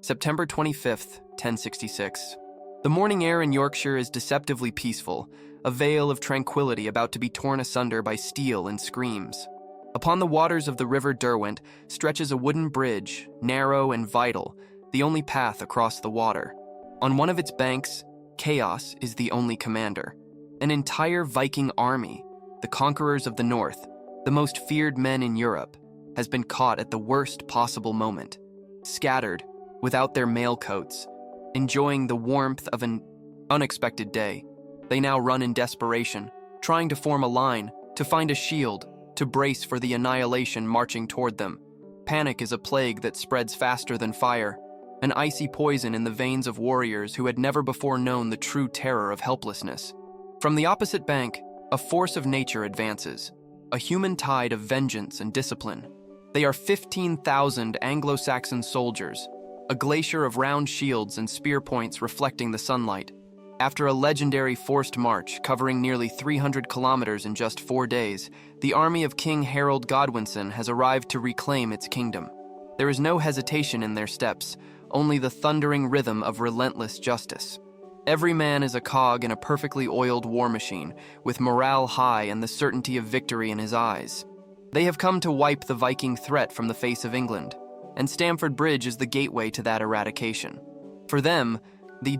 September 25th, 1066. The morning air in Yorkshire is deceptively peaceful, a veil of tranquility about to be torn asunder by steel and screams. Upon the waters of the River Derwent stretches a wooden bridge, narrow and vital, the only path across the water. On one of its banks, Chaos is the only commander. An entire Viking army, the conquerors of the North, the most feared men in Europe, has been caught at the worst possible moment, scattered, without their mail coats, enjoying the warmth of an unexpected day. They now run in desperation, trying to form a line, to find a shield, to brace for the annihilation marching toward them. Panic is a plague that spreads faster than fire, an icy poison in the veins of warriors who had never before known the true terror of helplessness. From the opposite bank, a force of nature advances, a human tide of vengeance and discipline. They are 15,000 Anglo-Saxon soldiers, a glacier of round shields and spear points reflecting the sunlight. After a legendary forced march covering nearly 300 kilometers in just 4 days, the army of King Harold Godwinson has arrived to reclaim its kingdom. There is no hesitation in their steps, only the thundering rhythm of relentless justice. Every man is a cog in a perfectly oiled war machine, with morale high and the certainty of victory in his eyes. They have come to wipe the Viking threat from the face of England, and Stamford Bridge is the gateway to that eradication. For them, the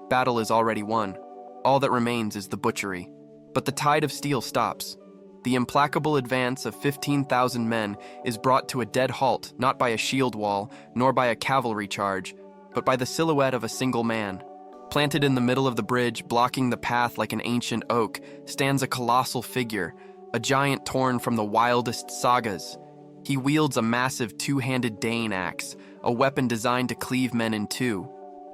battle is already won. All that remains is the butchery. But the tide of steel stops. The implacable advance of 15,000 men is brought to a dead halt, not by a shield wall, nor by a cavalry charge, but by the silhouette of a single man. Planted in the middle of the bridge, blocking the path like an ancient oak, stands a colossal figure, a giant torn from the wildest sagas. He wields a massive two-handed Dane axe, a weapon designed to cleave men in two.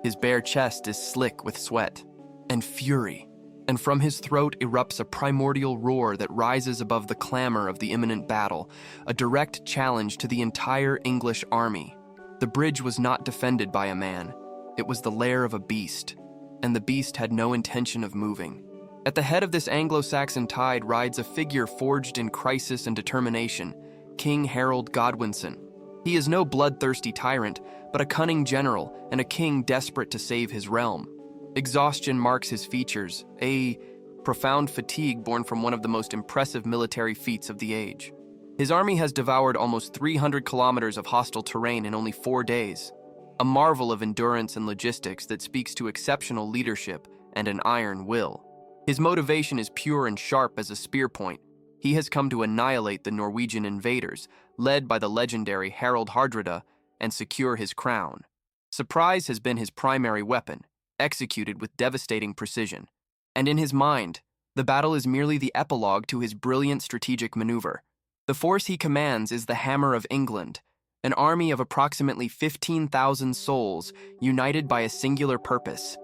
His bare chest is slick with sweat and fury, and from his throat erupts a primordial roar that rises above the clamor of the imminent battle, a direct challenge to the entire English army. The bridge was not defended by a man. It was the lair of a beast, and the beast had no intention of moving. At the head of this Anglo-Saxon tide rides a figure forged in crisis and determination, King Harold Godwinson. He is no bloodthirsty tyrant, but a cunning general and a king desperate to save his realm. Exhaustion marks his features, a profound fatigue born from one of the most impressive military feats of the age. His army has devoured almost 300 kilometers of hostile terrain in only 4 days, a marvel of endurance and logistics that speaks to exceptional leadership and an iron will. His motivation is pure and sharp as a spear point. He has come to annihilate the Norwegian invaders, led by the legendary Harald Hardrada, and secure his crown. Surprise has been his primary weapon, executed with devastating precision. And in his mind, the battle is merely the epilogue to his brilliant strategic maneuver. The force he commands is the Hammer of England, an army of approximately 15,000 souls united by a singular purpose.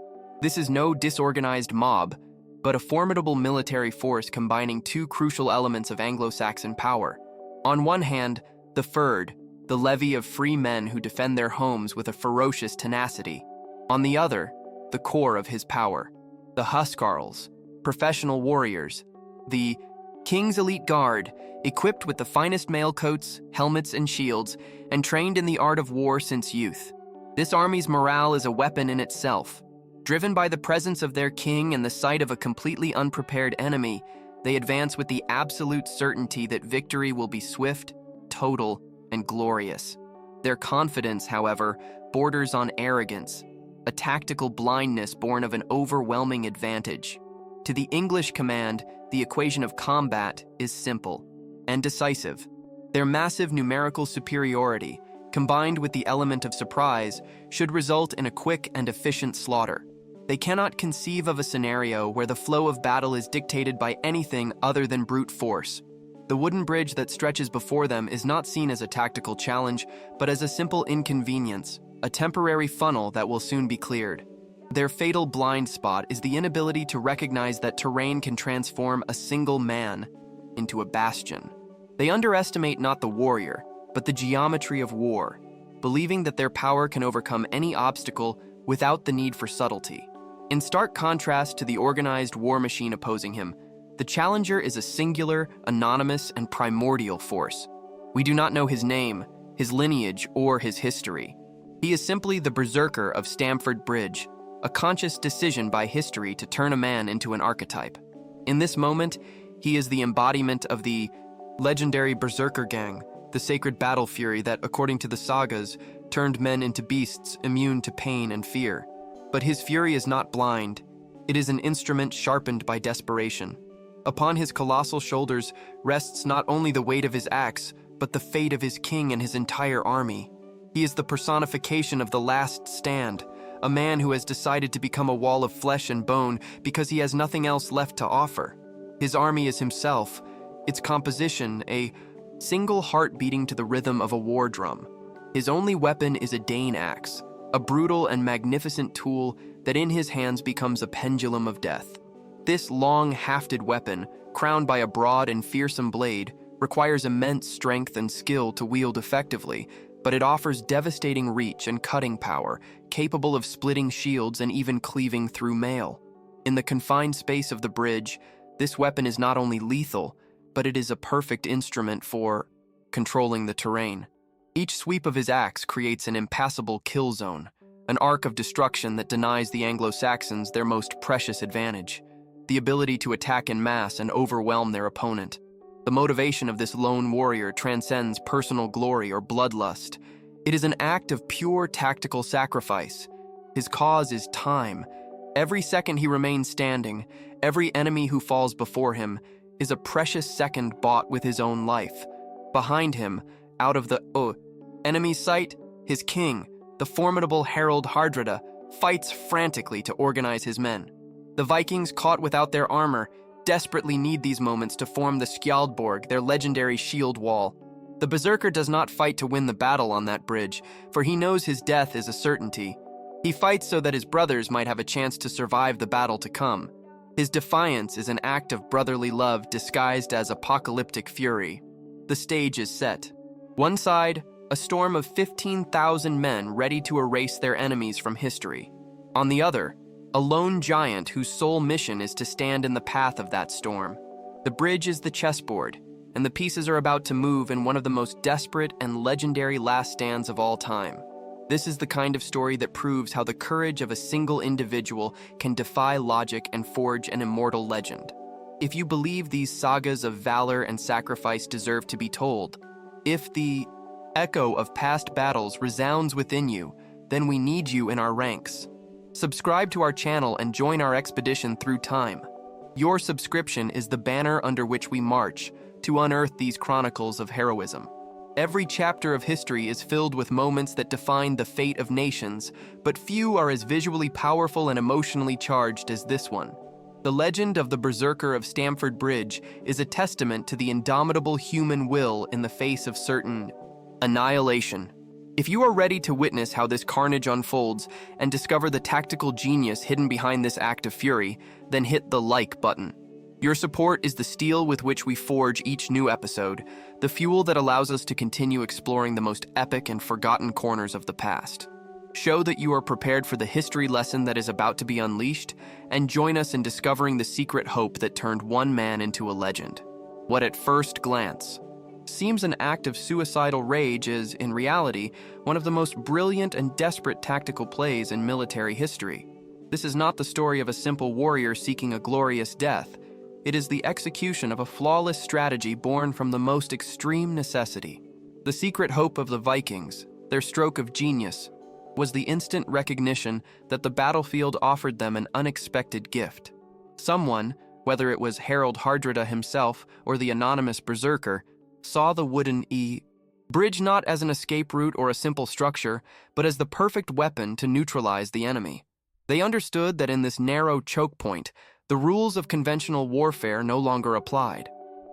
This is no disorganized mob, but a formidable military force combining two crucial elements of Anglo-Saxon power. On one hand, the Fyrd, the levy of free men who defend their homes with a ferocious tenacity. On the other, the core of his power, the Huscarls, professional warriors, the King's Elite Guard, equipped with the finest mail coats, helmets, and shields, and trained in the art of war since youth. This army's morale is a weapon in itself. Driven by the presence of their king and the sight of a completely unprepared enemy, they advance with the absolute certainty that victory will be swift, total, and glorious. Their confidence, however, borders on arrogance, a tactical blindness born of an overwhelming advantage. To the English command, the equation of combat is simple and decisive. Their massive numerical superiority, combined with the element of surprise, should result in a quick and efficient slaughter. They cannot conceive of a scenario where the flow of battle is dictated by anything other than brute force. The wooden bridge that stretches before them is not seen as a tactical challenge, but as a simple inconvenience, a temporary funnel that will soon be cleared. Their fatal blind spot is the inability to recognize that terrain can transform a single man into a bastion. They underestimate not the warrior, but the geometry of war, believing that their power can overcome any obstacle without the need for subtlety. In stark contrast to the organized war machine opposing him, the challenger is a singular, anonymous, and primordial force. We do not know his name, his lineage, or his history. He is simply the Berserker of Stamford Bridge, a conscious decision by history to turn a man into an archetype. In this moment, he is the embodiment of the legendary Berserker gang, the sacred battle fury that, according to the sagas, turned men into beasts immune to pain and fear. But his fury is not blind. It is an instrument sharpened by desperation. Upon his colossal shoulders rests not only the weight of his axe, but the fate of his king and his entire army. He is the personification of the last stand, a man who has decided to become a wall of flesh and bone because he has nothing else left to offer. His army is himself, its composition a single heart beating to the rhythm of a war drum. His only weapon is a Dane axe, a brutal and magnificent tool that in his hands becomes a pendulum of death. This long, hafted weapon, crowned by a broad and fearsome blade, requires immense strength and skill to wield effectively, but it offers devastating reach and cutting power, capable of splitting shields and even cleaving through mail. In the confined space of the bridge, this weapon is not only lethal, but it is a perfect instrument for controlling the terrain. Each sweep of his axe creates an impassable kill zone, an arc of destruction that denies the Anglo-Saxons their most precious advantage, the ability to attack en masse and overwhelm their opponent. The motivation of this lone warrior transcends personal glory or bloodlust. It is an act of pure tactical sacrifice. His cause is time. Every second he remains standing, every enemy who falls before him, is a precious second bought with his own life. Behind him, out of the enemy's sight, his king, the formidable Harald Hardrada, fights frantically to organize his men. The Vikings, caught without their armor, desperately need these moments to form the Skjaldborg, their legendary shield wall. The Berserker does not fight to win the battle on that bridge, for he knows his death is a certainty. He fights so that his brothers might have a chance to survive the battle to come. His defiance is an act of brotherly love disguised as apocalyptic fury. The stage is set. One side, a storm of 15,000 men ready to erase their enemies from history. On the other, a lone giant whose sole mission is to stand in the path of that storm. The bridge is the chessboard, and the pieces are about to move in one of the most desperate and legendary last stands of all time. This is the kind of story that proves how the courage of a single individual can defy logic and forge an immortal legend. If you believe these sagas of valor and sacrifice deserve to be told, if the echo of past battles resounds within you, then we need you in our ranks. Subscribe to our channel and join our expedition through time. Your subscription is the banner under which we march to unearth these chronicles of heroism. Every chapter of history is filled with moments that define the fate of nations, but few are as visually powerful and emotionally charged as this one. The legend of the Berserker of Stamford Bridge is a testament to the indomitable human will in the face of certain annihilation. If you are ready to witness how this carnage unfolds and discover the tactical genius hidden behind this act of fury, then hit the like button. Your support is the steel with which we forge each new episode, the fuel that allows us to continue exploring the most epic and forgotten corners of the past. Show that you are prepared for the history lesson that is about to be unleashed, and join us in discovering the secret hope that turned one man into a legend. What at first glance seems an act of suicidal rage is, in reality, one of the most brilliant and desperate tactical plays in military history. This is not the story of a simple warrior seeking a glorious death. It is the execution of a flawless strategy born from the most extreme necessity. The secret hope of the Vikings, their stroke of genius, was the instant recognition that the battlefield offered them an unexpected gift. Someone, whether it was Harald Hardrada himself or the anonymous Berserker, saw the wooden bridge not as an escape route or a simple structure, but as the perfect weapon to neutralize the enemy. They understood that in this narrow choke point, the rules of conventional warfare no longer applied.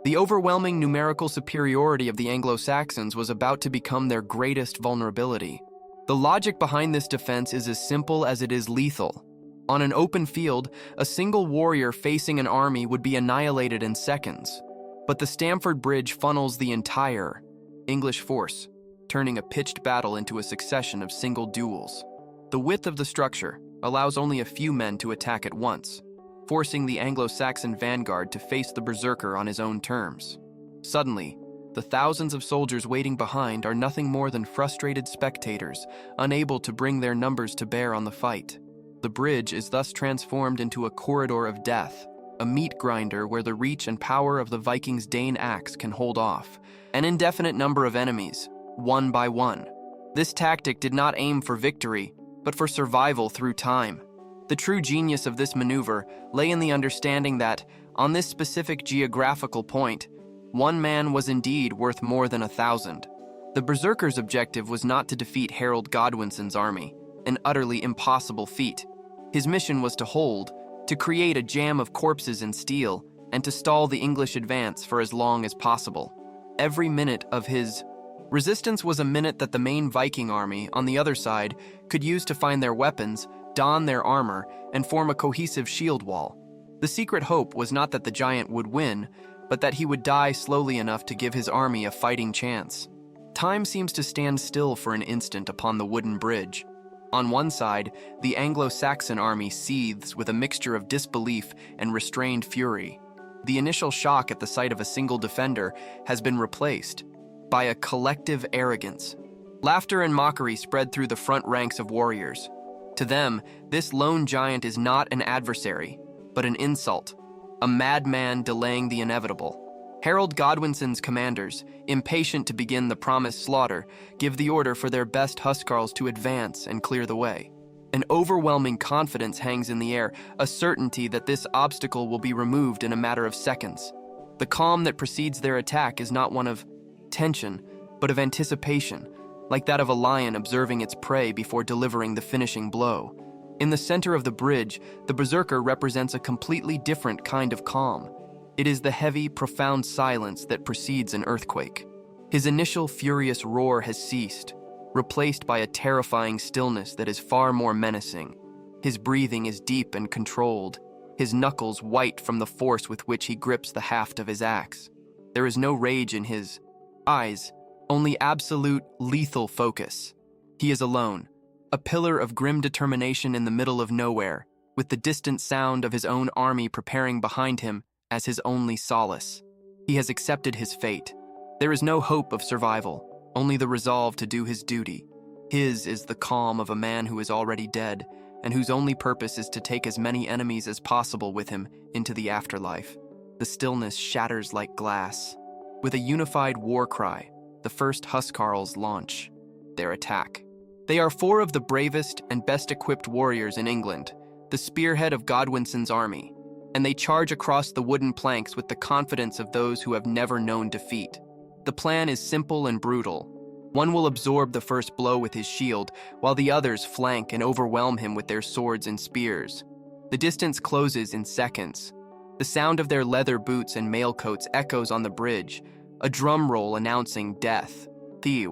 The overwhelming numerical superiority of the Anglo-Saxons was about to become their greatest vulnerability. The logic behind this defense is as simple as it is lethal. On an open field, a single warrior facing an army would be annihilated in seconds. But the Stamford Bridge funnels the entire English force, turning a pitched battle into a succession of single duels. The width of the structure allows only a few men to attack at once, forcing the Anglo-Saxon vanguard to face the Berserker on his own terms. Suddenly, The thousands of soldiers waiting behind are nothing more than frustrated spectators, unable to bring their numbers to bear on the fight. The bridge is thus transformed into a corridor of death, a meat grinder where the reach and power of the Vikings' Dane axe can hold off an indefinite number of enemies, one by one. This tactic did not aim for victory, but for survival through time. The true genius of this maneuver lay in the understanding that, on this specific geographical point, one man was indeed worth more than 1,000. The Berserker's objective was not to defeat Harold Godwinson's army, an utterly impossible feat. His mission was to create a jam of corpses and steel, and to stall the English advance for as long as possible. Every minute of his resistance was a minute that the main Viking army, on the other side, could use to find their weapons, don their armor, and form a cohesive shield wall. The secret hope was not that the giant would win, but that he would die slowly enough to give his army a fighting chance. Time seems to stand still for an instant upon the wooden bridge. On one side, the Anglo-Saxon army seethes with a mixture of disbelief and restrained fury. The initial shock at the sight of a single defender has been replaced by a collective arrogance. Laughter and mockery spread through the front ranks of warriors. To them, this lone giant is not an adversary, but an insult, a madman delaying the inevitable. Harold Godwinson's commanders, impatient to begin the promised slaughter, give the order for their best huscarls to advance and clear the way. An overwhelming confidence hangs in the air, a certainty that this obstacle will be removed in a matter of seconds. The calm that precedes their attack is not one of tension, but of anticipation, like that of a lion observing its prey before delivering the finishing blow. In the center of the bridge, the Berserker represents a completely different kind of calm. It is the heavy, profound silence that precedes an earthquake. His initial furious roar has ceased, replaced by a terrifying stillness that is far more menacing. His breathing is deep and controlled, his knuckles white from the force with which he grips the haft of his axe. There is no rage in his eyes, only absolute, lethal focus. He is alone, a pillar of grim determination in the middle of nowhere, with the distant sound of his own army preparing behind him as his only solace. He has accepted his fate. There is no hope of survival, only the resolve to do his duty. His is the calm of a man who is already dead, and whose only purpose is to take as many enemies as possible with him into the afterlife. The stillness shatters like glass. With a unified war cry, the first huscarls launch their attack. They are 4 of the bravest and best-equipped warriors in England, the spearhead of Godwinson's army, and they charge across the wooden planks with the confidence of those who have never known defeat. The plan is simple and brutal. One will absorb the first blow with his shield, while the others flank and overwhelm him with their swords and spears. The distance closes in seconds. The sound of their leather boots and mailcoats echoes on the bridge, a drum roll announcing death. The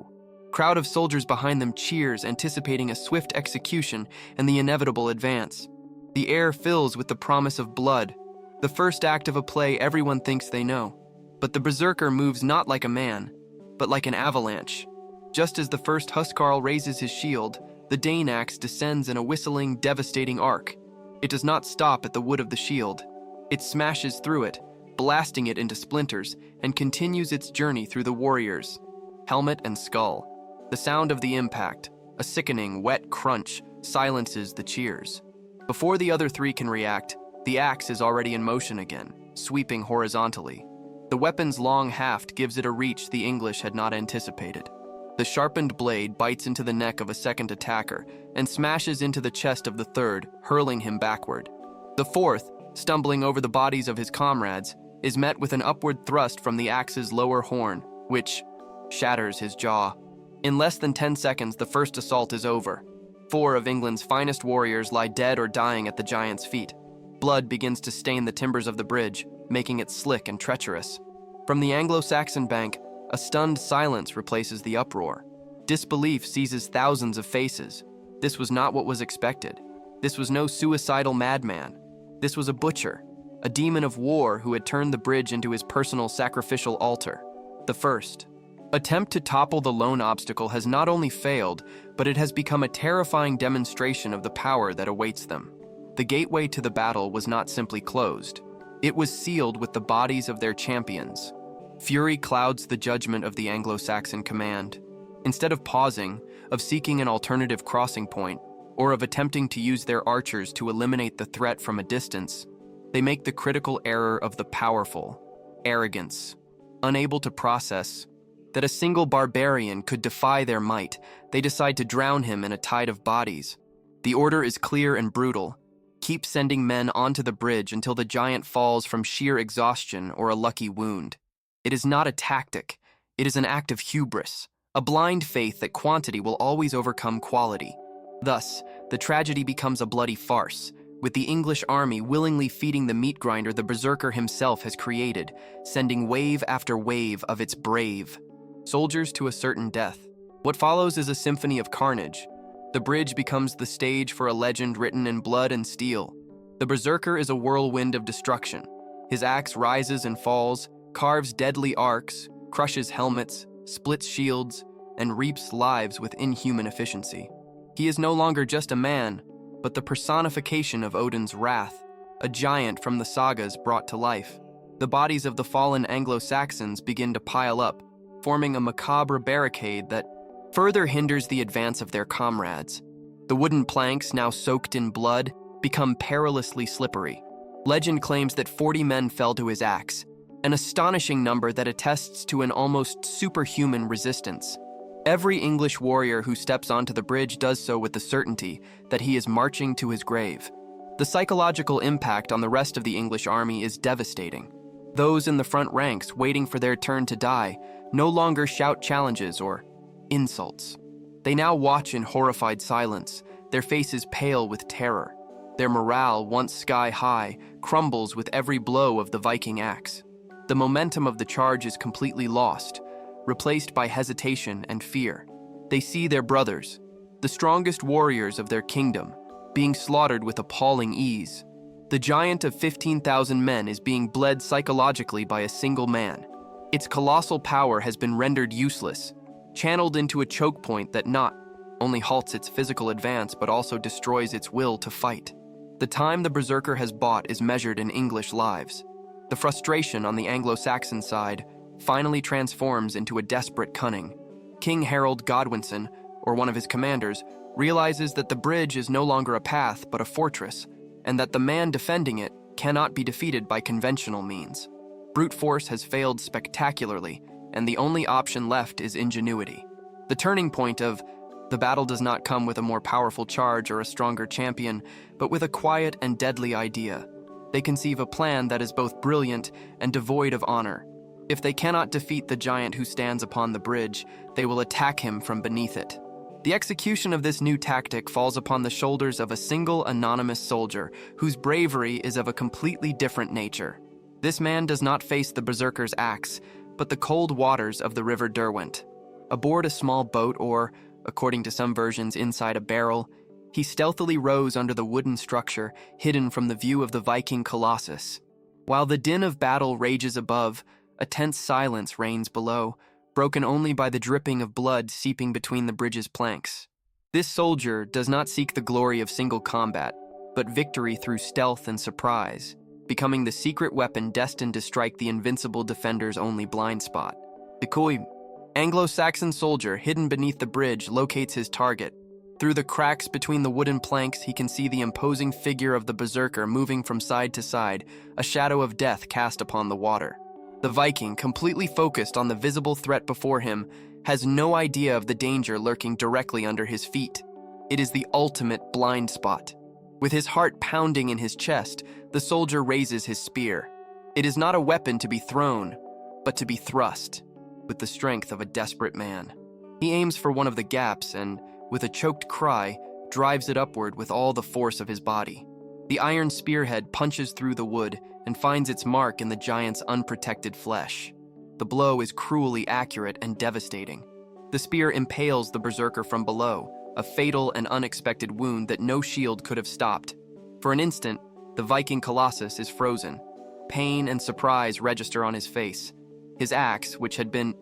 crowd of soldiers behind them cheers, anticipating a swift execution and the inevitable advance. The air fills with the promise of blood, the first act of a play everyone thinks they know. But the Berserker moves not like a man, but like an avalanche. Just as the first huscarl raises his shield, the Dane axe descends in a whistling, devastating arc. It does not stop at the wood of the shield. It smashes through it, blasting it into splinters, and continues its journey through the warriors, helmet and skull. The sound of the impact, a sickening, wet crunch, silences the cheers. Before the other 3 can react, the axe is already in motion again, sweeping horizontally. The weapon's long haft gives it a reach the English had not anticipated. The sharpened blade bites into the neck of a second attacker and smashes into the chest of the third, hurling him backward. The fourth, stumbling over the bodies of his comrades, is met with an upward thrust from the axe's lower horn, which shatters his jaw. In less than 10 seconds, the first assault is over. 4 of England's finest warriors lie dead or dying at the giant's feet. Blood begins to stain the timbers of the bridge, making it slick and treacherous. From the Anglo-Saxon bank, a stunned silence replaces the uproar. Disbelief seizes thousands of faces. This was not what was expected. This was no suicidal madman. This was a butcher, a demon of war who had turned the bridge into his personal sacrificial altar. The first attempt to topple the lone obstacle has not only failed, but it has become a terrifying demonstration of the power that awaits them. The gateway to the battle was not simply closed. It was sealed with the bodies of their champions. Fury clouds the judgment of the Anglo-Saxon command. Instead of pausing, of seeking an alternative crossing point, or of attempting to use their archers to eliminate the threat from a distance, they make the critical error of the powerful, arrogance. Unable to process that a single barbarian could defy their might, they decide to drown him in a tide of bodies. The order is clear and brutal. Keep sending men onto the bridge until the giant falls from sheer exhaustion or a lucky wound. It is not a tactic. It is an act of hubris, a blind faith that quantity will always overcome quality. Thus, the tragedy becomes a bloody farce, with the English army willingly feeding the meat grinder the Berserker himself has created, sending wave after wave of its brave soldiers to a certain death. What follows is a symphony of carnage. The bridge becomes the stage for a legend written in blood and steel. The Berserker is a whirlwind of destruction. His axe rises and falls, carves deadly arcs, crushes helmets, splits shields, and reaps lives with inhuman efficiency. He is no longer just a man, but the personification of Odin's wrath, a giant from the sagas brought to life. The bodies of the fallen Anglo-Saxons begin to pile up, forming a macabre barricade that further hinders the advance of their comrades. The wooden planks, now soaked in blood, become perilously slippery. Legend claims that 40 men fell to his axe, an astonishing number that attests to an almost superhuman resistance. Every English warrior who steps onto the bridge does so with the certainty that he is marching to his grave. The psychological impact on the rest of the English army is devastating. Those in the front ranks, waiting for their turn to die, no longer shout challenges or insults. They now watch in horrified silence, their faces pale with terror. Their morale, once sky-high, crumbles with every blow of the Viking axe. The momentum of the charge is completely lost, replaced by hesitation and fear. They see their brothers, the strongest warriors of their kingdom, being slaughtered with appalling ease. The giant of 15,000 men is being bled psychologically by a single man. Its colossal power has been rendered useless, channeled into a choke point that not only halts its physical advance but also destroys its will to fight. The time the Berserker has bought is measured in English lives. The frustration on the Anglo-Saxon side finally transforms into a desperate cunning. King Harold Godwinson, or one of his commanders, realizes that the bridge is no longer a path but a fortress, and that the man defending it cannot be defeated by conventional means. Brute force has failed spectacularly, and the only option left is ingenuity. The turning point of the battle does not come with a more powerful charge or a stronger champion, but with a quiet and deadly idea. They conceive a plan that is both brilliant and devoid of honor. If they cannot defeat the giant who stands upon the bridge, they will attack him from beneath it. The execution of this new tactic falls upon the shoulders of a single anonymous soldier, whose bravery is of a completely different nature. This man does not face the Berserker's axe, but the cold waters of the River Derwent. Aboard a small boat or, according to some versions, inside a barrel, he stealthily rows under the wooden structure, hidden from the view of the Viking colossus. While the din of battle rages above, a tense silence reigns below, broken only by the dripping of blood seeping between the bridge's planks. This soldier does not seek the glory of single combat, but victory through stealth and surprise, becoming the secret weapon destined to strike the invincible defender's only blind spot. The coy Anglo-Saxon soldier hidden beneath the bridge locates his target. Through the cracks between the wooden planks, he can see the imposing figure of the Berserker moving from side to side, a shadow of death cast upon the water. The Viking, completely focused on the visible threat before him, has no idea of the danger lurking directly under his feet. It is the ultimate blind spot. With his heart pounding in his chest, the soldier raises his spear. It is not a weapon to be thrown, but to be thrust, with the strength of a desperate man. He aims for one of the gaps and, with a choked cry, drives it upward with all the force of his body. The iron spearhead punches through the wood and finds its mark in the giant's unprotected flesh. The blow is cruelly accurate and devastating. The spear impales the Berserker from below, a fatal and unexpected wound that no shield could have stopped. For an instant, the Viking colossus is frozen. Pain and surprise register on his face. His axe, which had been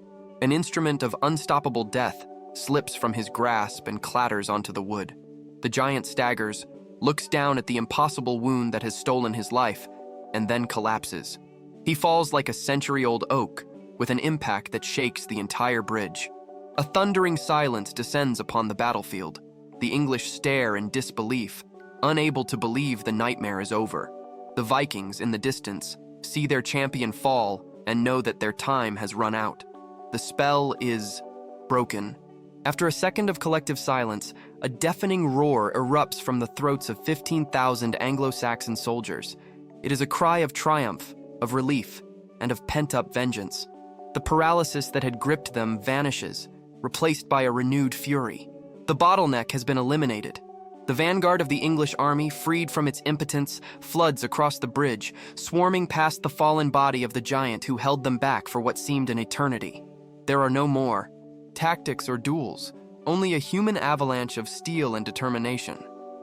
an instrument of unstoppable death, slips from his grasp and clatters onto the wood. The giant staggers, looks down at the impossible wound that has stolen his life, and then collapses. He falls like a century-old oak, with an impact that shakes the entire bridge. A thundering silence descends upon the battlefield. The English stare in disbelief, unable to believe the nightmare is over. The Vikings, in the distance, see their champion fall and know that their time has run out. The spell is broken. After a second of collective silence, a deafening roar erupts from the throats of 15,000 Anglo-Saxon soldiers. It is a cry of triumph, of relief, and of pent-up vengeance. The paralysis that had gripped them vanishes, replaced by a renewed fury. The bottleneck has been eliminated. The vanguard of the English army, freed from its impotence, floods across the bridge, swarming past the fallen body of the giant who held them back for what seemed an eternity. There are no more tactics or duels, only a human avalanche of steel and determination.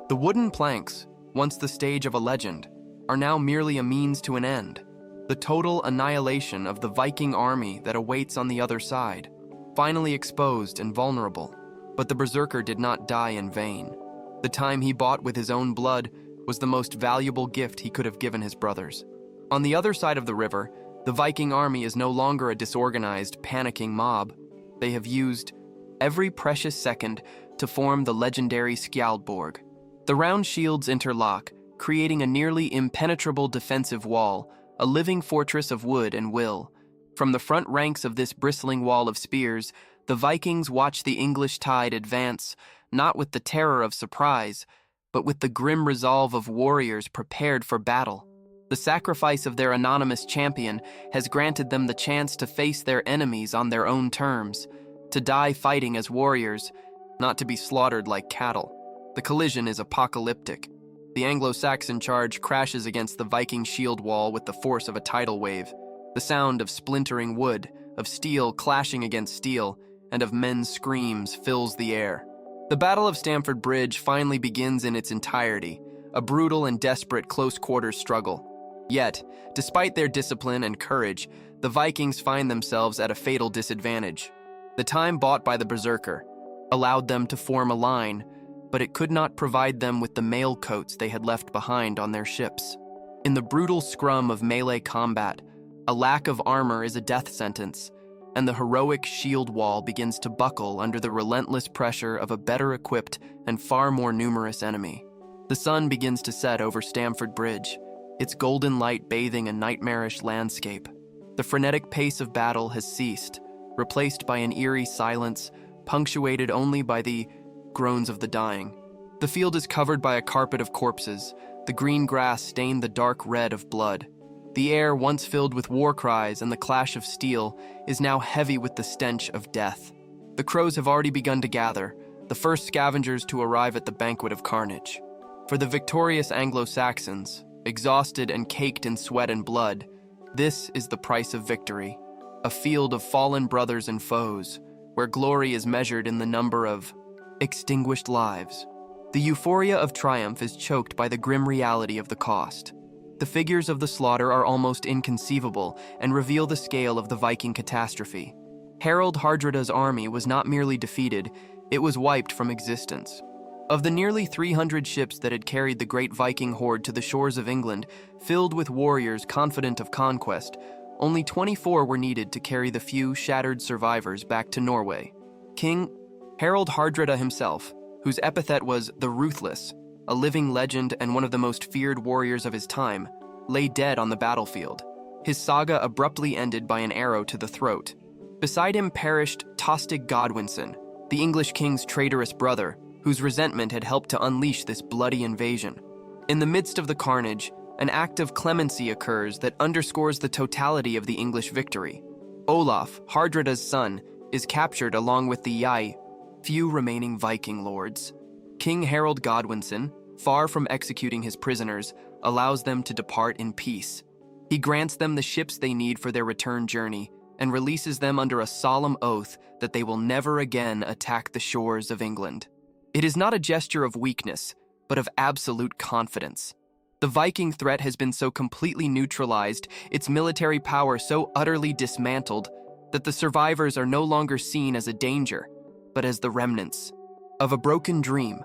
The wooden planks, once the stage of a legend, are now merely a means to an end. The total annihilation of the Viking army that awaits on the other side, finally exposed and vulnerable. But the Berserker did not die in vain. The time he bought with his own blood was the most valuable gift he could have given his brothers. On the other side of the river, the Viking army is no longer a disorganized, panicking mob. They have used every precious second to form the legendary Skjaldborg. The round shields interlock, creating a nearly impenetrable defensive wall, a living fortress of wood and will. From the front ranks of this bristling wall of spears, the Vikings watch the English tide advance, not with the terror of surprise, but with the grim resolve of warriors prepared for battle. The sacrifice of their anonymous champion has granted them the chance to face their enemies on their own terms, to die fighting as warriors, not to be slaughtered like cattle. The collision is apocalyptic. The Anglo-Saxon charge crashes against the Viking shield wall with the force of a tidal wave. The sound of splintering wood, of steel clashing against steel, and of men's screams fills the air. The Battle of Stamford Bridge finally begins in its entirety, a brutal and desperate close-quarters struggle. Yet, despite their discipline and courage, the Vikings find themselves at a fatal disadvantage. The time bought by the Berserker allowed them to form a line, but it could not provide them with the mail coats they had left behind on their ships. In the brutal scrum of melee combat, a lack of armor is a death sentence, and the heroic shield wall begins to buckle under the relentless pressure of a better-equipped and far more numerous enemy. The sun begins to set over Stamford Bridge, its golden light bathing a nightmarish landscape. The frenetic pace of battle has ceased, replaced by an eerie silence, punctuated only by the groans of the dying. The field is covered by a carpet of corpses, the green grass stained the dark red of blood. The air, once filled with war cries and the clash of steel, is now heavy with the stench of death. The crows have already begun to gather, the first scavengers to arrive at the banquet of carnage. For the victorious Anglo-Saxons, exhausted and caked in sweat and blood, this is the price of victory, a field of fallen brothers and foes, where glory is measured in the number of extinguished lives. The euphoria of triumph is choked by the grim reality of the cost. The figures of the slaughter are almost inconceivable and reveal the scale of the Viking catastrophe. Harald Hardrada's army was not merely defeated, it was wiped from existence. Of the nearly 300 ships that had carried the great Viking horde to the shores of England, filled with warriors confident of conquest, only 24 were needed to carry the few shattered survivors back to Norway. King Harald Hardrada himself, whose epithet was the Ruthless, a living legend and one of the most feared warriors of his time, lay dead on the battlefield. His saga abruptly ended by an arrow to the throat. Beside him perished Tostig Godwinson, the English king's traitorous brother, whose resentment had helped to unleash this bloody invasion. In the midst of the carnage, an act of clemency occurs that underscores the totality of the English victory. Olaf, Hardrada's son, is captured along with the few remaining Viking lords. King Harald Godwinson, far from executing his prisoners, allows them to depart in peace. He grants them the ships they need for their return journey and releases them under a solemn oath that they will never again attack the shores of England. It is not a gesture of weakness, but of absolute confidence. The Viking threat has been so completely neutralized, its military power so utterly dismantled, that the survivors are no longer seen as a danger, but as the remnants of a broken dream,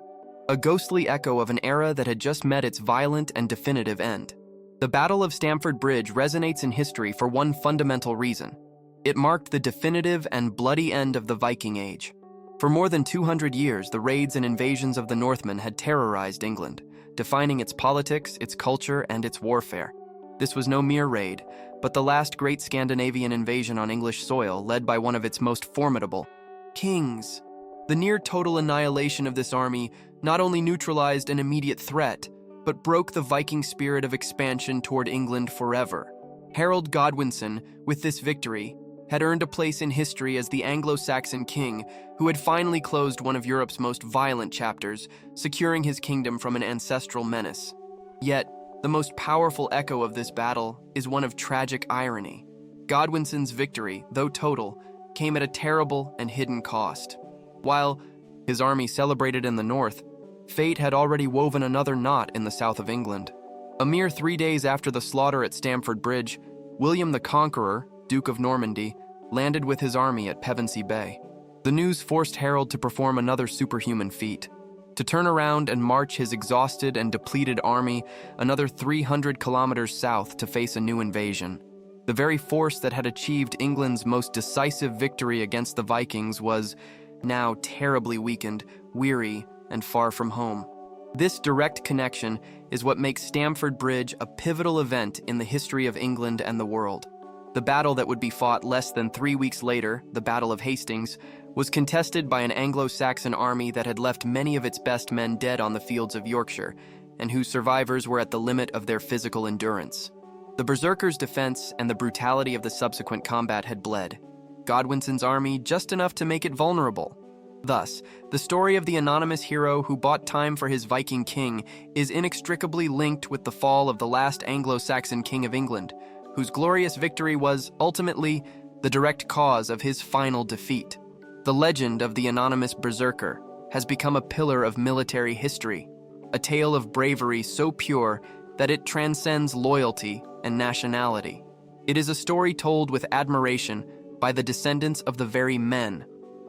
a ghostly echo of an era that had just met its violent and definitive end. The Battle of Stamford Bridge resonates in history for one fundamental reason. It marked the definitive and bloody end of the Viking Age. For more than 200 years, the raids and invasions of the Northmen had terrorized England, defining its politics, its culture, and its warfare. This was no mere raid, but the last great Scandinavian invasion on English soil, led by one of its most formidable kings. The near-total annihilation of this army not only neutralized an immediate threat, but broke the Viking spirit of expansion toward England forever. Harold Godwinson, with this victory, had earned a place in history as the Anglo-Saxon king who had finally closed one of Europe's most violent chapters, securing his kingdom from an ancestral menace. Yet, the most powerful echo of this battle is one of tragic irony. Godwinson's victory, though total, came at a terrible and hidden cost. While his army celebrated in the north, fate had already woven another knot in the south of England. A mere 3 days after the slaughter at Stamford Bridge, William the Conqueror, Duke of Normandy, landed with his army at Pevensey Bay. The news forced Harold to perform another superhuman feat, to turn around and march his exhausted and depleted army another 300 kilometers south to face a new invasion. The very force that had achieved England's most decisive victory against the Vikings was now terribly weakened, weary, and far from home. This direct connection is what makes Stamford Bridge a pivotal event in the history of England and the world. The battle that would be fought less than 3 weeks later, the Battle of Hastings, was contested by an Anglo-Saxon army that had left many of its best men dead on the fields of Yorkshire, and whose survivors were at the limit of their physical endurance. The Berserkers' defense and the brutality of the subsequent combat had bled Godwinson's army just enough to make it vulnerable. Thus, the story of the anonymous hero who bought time for his Viking king is inextricably linked with the fall of the last Anglo-Saxon king of England, whose glorious victory was, ultimately, the direct cause of his final defeat. The legend of the anonymous Berserker has become a pillar of military history, a tale of bravery so pure that it transcends loyalty and nationality. It is a story told with admiration by the descendants of the very men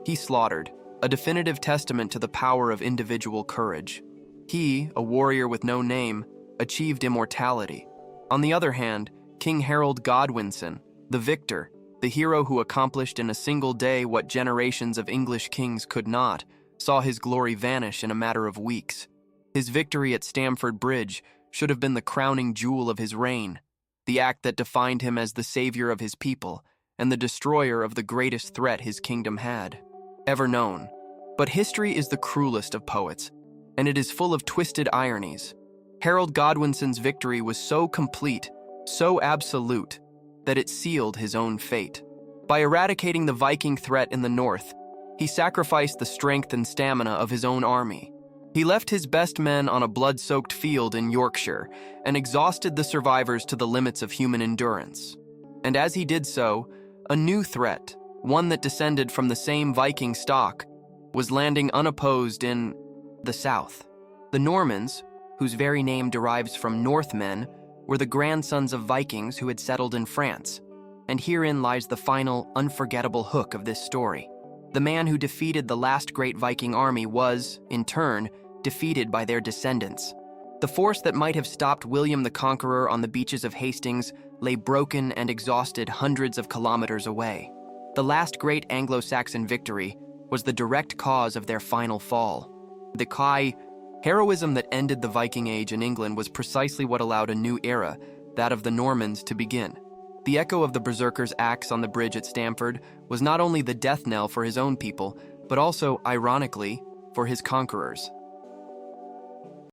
he slaughtered, a definitive testament to the power of individual courage. He, a warrior with no name, achieved immortality. On the other hand, King Harold Godwinson, the victor, the hero who accomplished in a single day what generations of English kings could not, saw his glory vanish in a matter of weeks. His victory at Stamford Bridge should have been the crowning jewel of his reign, the act that defined him as the savior of his people and the destroyer of the greatest threat his kingdom had ever known. But history is the cruelest of poets, and it is full of twisted ironies. Harold Godwinson's victory was so complete, so absolute, that it sealed his own fate. By eradicating the Viking threat in the north, he sacrificed the strength and stamina of his own army. He left his best men on a blood-soaked field in Yorkshire and exhausted the survivors to the limits of human endurance. And as he did so, a new threat, one that descended from the same Viking stock, was landing unopposed in the south. The Normans, whose very name derives from Northmen, were the grandsons of Vikings who had settled in France. And herein lies the final, unforgettable hook of this story. The man who defeated the last great Viking army was, in turn, defeated by their descendants. The force that might have stopped William the Conqueror on the beaches of Hastings lay broken and exhausted hundreds of kilometers away. The last great Anglo-Saxon victory was the direct cause of their final fall. The heroism that ended the Viking Age in England was precisely what allowed a new era, that of the Normans, to begin. The echo of the Berserker's axe on the bridge at Stamford was not only the death knell for his own people, but also, ironically, for his conquerors.